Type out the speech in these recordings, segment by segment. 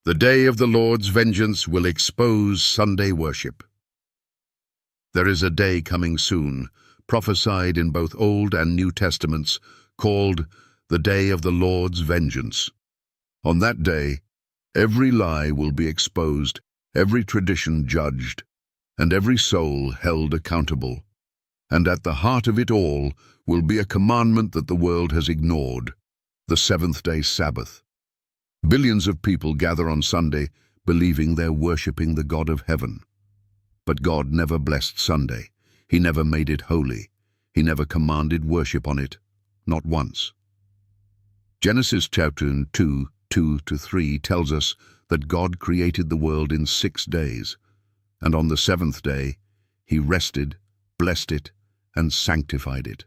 The day of the Lord's vengeance will expose Sunday worship. There is a day coming soon, prophesied in both Old and New Testaments, called the day of the Lord's vengeance. On that day, every lie will be exposed, every tradition judged, and every soul held accountable. And at the heart of it all will be a commandment that the world has ignored, the seventh-day Sabbath. Billions of people gather on Sunday believing they're worshipping the God of heaven. But God never blessed Sunday. He never made it holy. He never commanded worship on it, not once. Genesis chapter 2, 2-3 tells us that God created the world in 6 days, and on the seventh day he rested, blessed it, and sanctified it.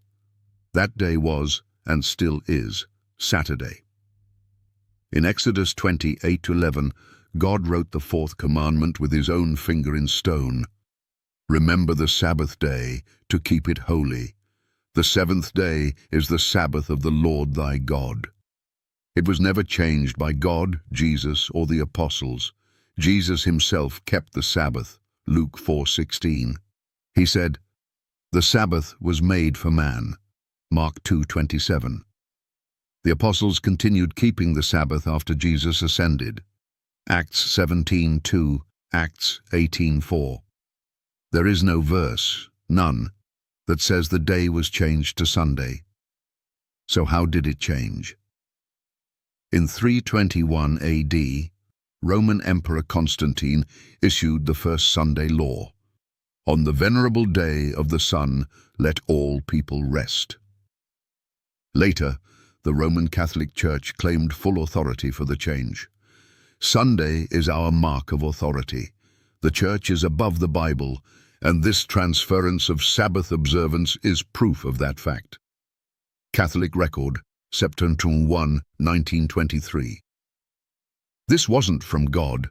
That day was, and still is, Saturday. In Exodus 20:8-11, God wrote the fourth commandment with his own finger in stone. Remember the Sabbath day to keep it holy. The seventh day is the Sabbath of the Lord thy God. It was never changed by God, Jesus, or the apostles. Jesus himself kept the Sabbath, Luke 4:16. He said, "The Sabbath was made for man," Mark 2:27. The apostles continued keeping the Sabbath after Jesus ascended. Acts 17:2, Acts 18:4. There is no verse, none, that says the day was changed to Sunday. So how did it change? In 321 AD, Roman Emperor Constantine issued the first Sunday law. On the venerable day of the sun, let all people rest. Later, the Roman Catholic Church claimed full authority for the change. Sunday is our mark of authority. The Church is above the Bible, and this transference of Sabbath observance is proof of that fact. Catholic Record, September 1, 1923. This wasn't from God.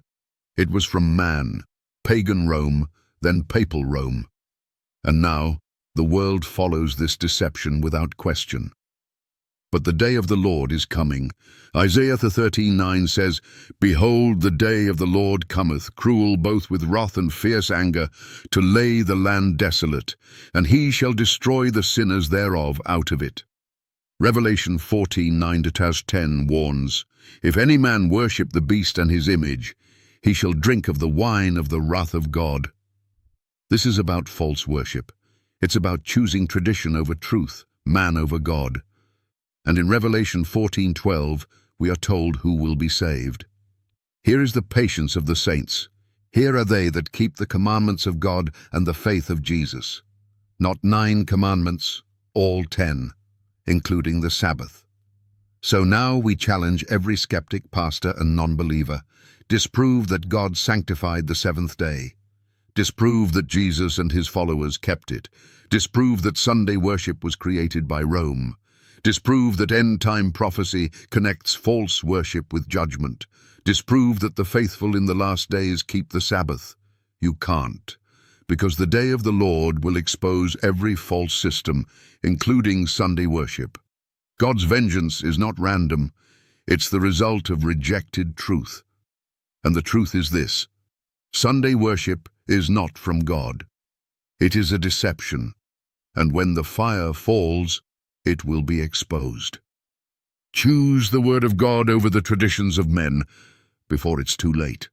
It was from man, pagan Rome, then papal Rome. And now, the world follows this deception without question. But the day of the Lord is coming. Isaiah 13:9 says, "Behold, the day of the Lord cometh, cruel both with wrath and fierce anger, to lay the land desolate, and he shall destroy the sinners thereof out of it." Revelation 14:9-10 warns, "If any man worship the beast and his image, he shall drink of the wine of the wrath of God." This is about false worship. It's about choosing tradition over truth, man over God. And in Revelation 14:12, we are told who will be saved. Here is the patience of the saints. Here are they that keep the commandments of God and the faith of Jesus. Not 9 commandments, all 10, including the Sabbath. So now we challenge every skeptic, pastor, and non-believer. Disprove that God sanctified the seventh day. Disprove that Jesus and his followers kept it. Disprove that Sunday worship was created by Rome. Disprove that end-time prophecy connects false worship with judgment. Disprove that the faithful in the last days keep the Sabbath. You can't, because the day of the Lord will expose every false system, including Sunday worship. God's vengeance is not random. It's the result of rejected truth. And the truth is this: Sunday worship is not from God. It is a deception. And when the fire falls, it will be exposed. Choose the word of God over the traditions of men before it's too late.